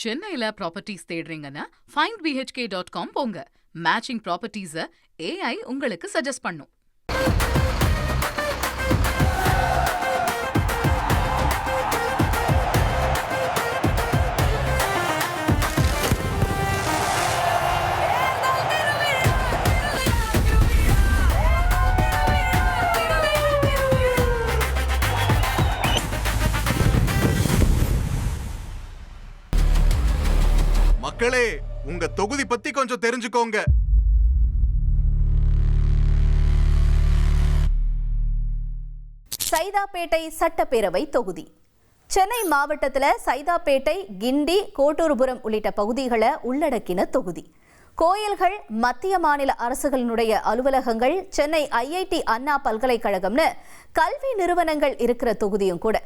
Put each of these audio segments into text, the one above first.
சென்னையில properties தேடுறீங்கன்னா findbhk.com போங்க. Matching ப்ராப்பர்ட்டிஸ AI உங்களுக்கு சஜஸ்ட் பண்ணும். மக்களே, உங்க தொகுதி பத்தி கொஞ்சம் தெரிஞ்சுக்கோங்க. சைதாப்பேட்டை சட்டப்பேரவை தொகுதி சென்னை மாவட்டத்தில் சைதாப்பேட்டை, கிண்டி, கோட்டூர்புரம் உள்ளிட்ட பகுதிகளை உள்ளடக்கின தொகுதி. கோயில்கள், மத்திய மாநில அரசுகளினுடைய அலுவலகங்கள், சென்னை IIT அண்ணா பல்கலைக்கழகம்னு கல்வி நிறுவனங்கள் இருக்கிற தொகுதியும் கூட.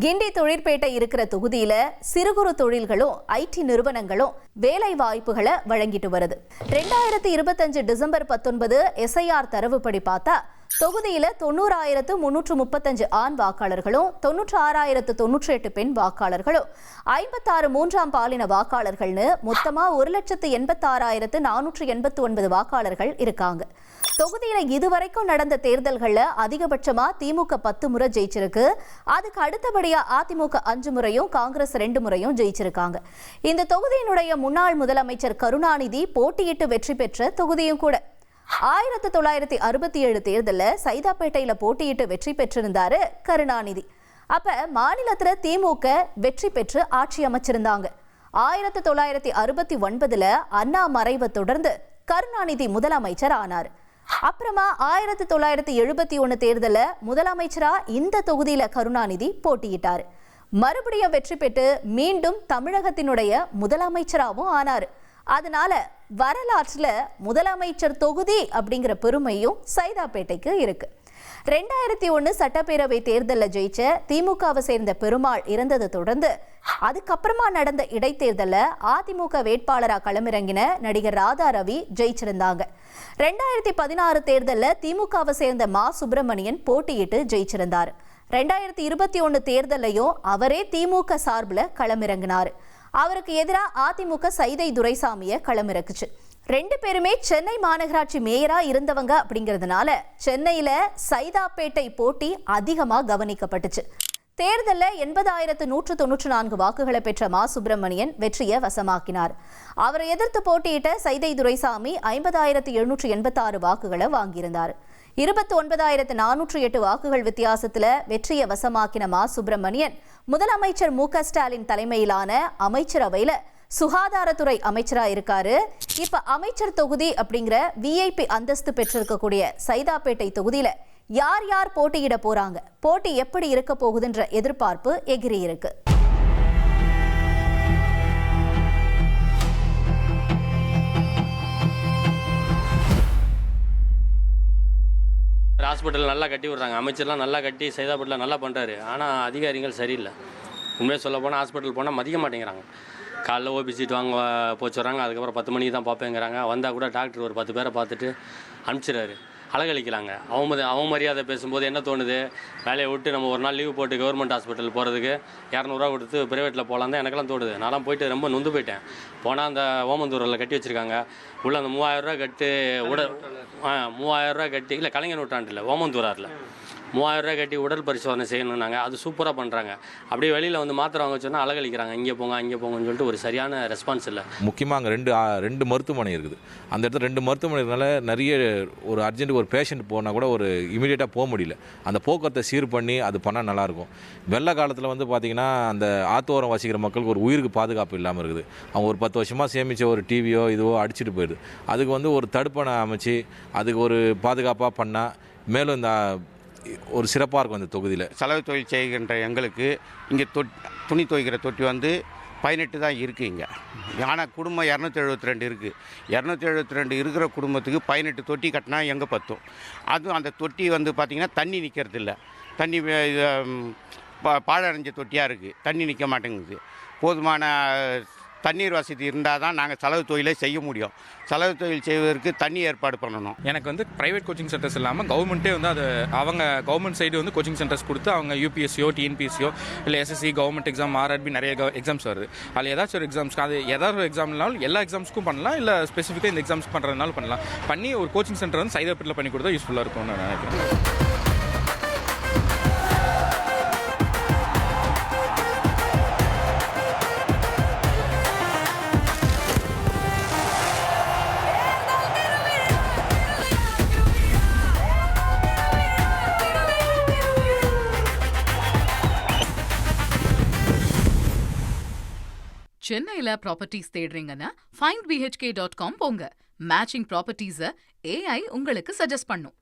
கிண்டி தொழிற்பேட்டை இருக்கிற தொகுதியில சிறு குறு தொழில்களும் IT நிறுவனங்களும் வேலை வாய்ப்புகளை வழங்கிட்டு வருது. 2025 டிசம்பர் 19 SIR தரவுப்படி பார்த்தா தொகுதியில 90,335 ஆண் வாக்காளர்களும் 96,098 பெண் வாக்காளர்களும் 56 மூன்றாம் பாலின வாக்காளர்கள்னு மொத்தமா 1,86,489 வாக்காளர்கள் இருக்காங்க. தொகுதியில இதுவரைக்கும் நடந்த தேர்தல்கள்ல அதிகபட்சமா திமுக 10 முறை ஜெயிச்சிருக்கு. அதுக்கு அடுத்தபடியா அதிமுக 5 முறையும், காங்கிரஸ் 2 முறையும் ஜெயிச்சிருக்காங்க. இந்த தொகுதியினுடைய முன்னாள் முதலமைச்சர் கருணாநிதி போட்டியிட்டு வெற்றி பெற்ற தொகுதியும் கூட. 1967 தேர்தலில் சைதாப்பேட்டையில போட்டியிட்டு வெற்றி பெற்றிருந்தாரு கருணாநிதி. அப்ப மாநிலத்துல திமுக வெற்றி பெற்று ஆட்சி அமைச்சிருந்தாங்க. 1969 அண்ணா மறைவை தொடர்ந்து கருணாநிதி முதலமைச்சர் ஆனார். அப்புறமா 1971 தேர்தலில் முதலமைச்சரா இந்த தொகுதியில கருணாநிதி போட்டியிட்டாரு. மறுபடியும் வெற்றி பெற்று மீண்டும் தமிழகத்தினுடைய முதலமைச்சராகவும் ஆனாரு. அதனால வரலாற்றுல முதலமைச்சர் தொகுதி அப்படிங்கிற பெருமையும் சைதாப்பேட்டைக்கு இருக்கு. 2001 சட்டப்பேரவை தேர்தலில் ஜெயிச்ச திமுகவை சேர்ந்த பெருமாள் இறந்ததை தொடர்ந்து அதுக்கப்புறமா நடந்த இடைத்தேர்தலில் அதிமுக வேட்பாளரா களமிறங்கின நடிகர் ராதா ரவி ஜெயிச்சிருந்தாங்க. 2016 தேர்தலில் திமுகவை சேர்ந்த மா சுப்பிரமணியன் போட்டியிட்டு ஜெயிச்சிருந்தார். 2021 தேர்தலையும் அவரே திமுக சார்பில் களமிறங்கினார். அவருக்கு எதிராக அதிமுக சைதை துரைசாமியை களமிறக்குச்சு. 2 பேருமே சென்னை மாநகராட்சி மேயரா இருந்தவங்க அப்படிங்கிறதுனால சென்னையில சைதாப்பேட்டை போட்டி அதிகமா கவனிக்கப்பட்டுச்சு. தேர்தலில் 80,194 வாக்குகளை பெற்ற மா சுப்பிரமணியன் வெற்றியை வசமாக்கினார். அவரை எதிர்த்து போட்டியிட்ட சைதை துரைசாமி 50,786 வாக்குகளை வாங்கியிருந்தார். 29,408 வாக்குகள் வித்தியாசத்துல வெற்றியை வசமாக்கின மா சுப்பிரமணியன் முதலமைச்சர் மு க ஸ்டாலின் தலைமையிலான அமைச்சரவையில சுகாதாரத்துறை அமைச்சரா இருக்காரு. இப்ப அமைச்சர் தொகுதி அப்படிங்கிற VIP அந்தஸ்து பெற்றிருக்கக்கூடிய சைதாப்பேட்டை தொகுதியில யார் யார் போட்டியிட போறாங்க, போட்டி எப்படி இருக்க போகுதுன்ற எதிர்பார்ப்பு எகிரி இருக்கு. ஹாஸ்பிட்டல் நல்லா கட்டி விட்றாங்க, அமைச்சர்லாம் நல்லா கட்டி சைதாப்பேட்டில் நல்லா பண்ணுறாரு. ஆனால் அதிகாரிகள் சரியில்லை. உண்மையாக சொல்ல போனால் ஹாஸ்பிட்டல் போனால் மதிக்க மாட்டேங்கிறாங்க. காலைல OP சீட் வாங்க போச்சுறாங்க, அதுக்கப்புறம் 10 மணிக்கு தான் பார்ப்பேங்கிறாங்க. வந்தால் கூட டாக்டர் ஒரு 10 பேரை பார்த்துட்டு அனுப்பிச்சிடுறாரு. அழகழிக்கலாங்க. அவமரியாதை பேசும்போது என்ன தோணுது, வேலையை விட்டு நம்ம ஒரு நாள் லீவு போட்டு கவர்மெண்ட் ஹாஸ்பிட்டல் போகிறதுக்கு 200 ரூபா கொடுத்து ப்ரைவேட்டில் போகலாம் தான் எனக்கெல்லாம் தோணுது. நான்லாம் போயிட்டு ரொம்ப நொந்து போயிட்டேன். போனால் அந்த ஓமந்தூரில் கட்டி வச்சுருக்காங்க. உள்ள அந்த 3000 ரூபா கட்டி 3000 ரூபா கட்டி, இல்லை கலைஞர் நூற்றாண்டில் ஓமந்தூராரில் 3000 ரூபா கட்டி உடல் பரிசோதனை செய்யணுன்னாங்க. அது சூப்பராக பண்ணுறாங்க. அப்படியே வெளியில் வந்து மாத்திரை வாங்க சொன்னால் அழகழிக்கிறாங்க. இங்கே போங்க அங்கே போங்கன்னு சொல்லிட்டு ஒரு சரியான ரெஸ்பான்ஸ் இல்லை. முக்கியமாக அங்கே ரெண்டு மருத்துவமனை இருக்குது. அந்த இடத்துல 2 மருத்துவமனைனால நிறைய ஒரு அர்ஜென்ட் ஒரு பேஷண்ட் போனால் கூட ஒரு இமீடியட்டாக போக முடியல. அந்த போக்குவரத்தை சீர் பண்ணி அது பண்ணால் நல்லாயிருக்கும். வெள்ள காலத்தில் வந்து பார்த்திங்கன்னா அந்த ஆத்தோரம் வசிக்கிற மக்களுக்கு ஒரு உயிருக்கு பாதுகாப்பு இல்லாமல் இருக்குது. அவங்க ஒரு 10 வருஷமாக சேமித்த ஒரு டிவியோ இதுவோ அடிச்சுட்டு போயிடுது. அதுக்கு வந்து ஒரு தடுப்பணை அமைச்சு அதுக்கு ஒரு பாதுகாப்பாக பண்ணால் மேலும் இந்த ஒரு சிறப்பாக இருக்கும். அந்த தொகுதியில் சலவை தொழில் செய்கின்ற எங்களுக்கு இங்கே துணி துவைக்கிற தொட்டி வந்து 18 தான் இருக்குது இங்கே. ஆனால் குடும்பம் 272 இருக்குது. 272 இருக்கிற குடும்பத்துக்கு 18 தொட்டி கட்டினா எங்கே பத்தும்? அதுவும் அந்த தொட்டி வந்து பார்த்திங்கன்னா தண்ணி நிற்கிறது இல்லை. தண்ணி பாழடைஞ்ச தொட்டியாக இருக்குது, தண்ணி நிற்க மாட்டேங்குது. போதுமான தண்ணீர் வசதி இருந்தால் தான் நாங்கள் சலவை தொழிலை செய்ய முடியும். சலவை தொழில் செய்வதற்கு தண்ணி ஏற்பாடு பண்ணணும். எனக்கு வந்து ப்ரைவேட் கோச்சிங் சென்டர்ஸ் இல்லாமல் கவர்மெண்ட்டே வந்து அது அவங்க கவர்மெண்ட் சைடு வந்து கோச்சிங் சென்டர்ஸ் கொடுத்து அவங்க யூபிஎஸ்சியோ டிஎன்பிஎஸ்சியோ இல்லை எஸ்எஸ்சி கவர்மெண்ட் எக்ஸாம் ஆர்ஆர்பி நிறைய எக்ஸாம்ஸ் வருது. அதில் ஏதாச்சும் ஒரு எக்ஸாம்ஸ்க்கு அது ஏதாவது ஒரு எக்ஸாம்னாலும் எல்லா எக்ஸாம்ஸ்க்கும் பண்ணலாம், இல்லை ஸ்பெசிஃபிக்காக இந்த எக்ஸாம்ஸ் பண்ணுறதுனால பண்ணலாம். பண்ணி ஒரு கோச்சிங் சென்டர் வந்து சைதாப்பேட்டில் பண்ணி கொடுத்தா யூஸ்ஃபுல்லாக இருக்கும்னு நான் நினைக்கிறேன். சென்னையில ப்ராப்பர்ட்டிஸ் தேடுறீங்கன்னா findbhk.com போங்க. மேட்சிங் ப்ராப்பர்ட்டிஸ AI உங்களுக்கு சஜஸ்ட் பண்ணும்.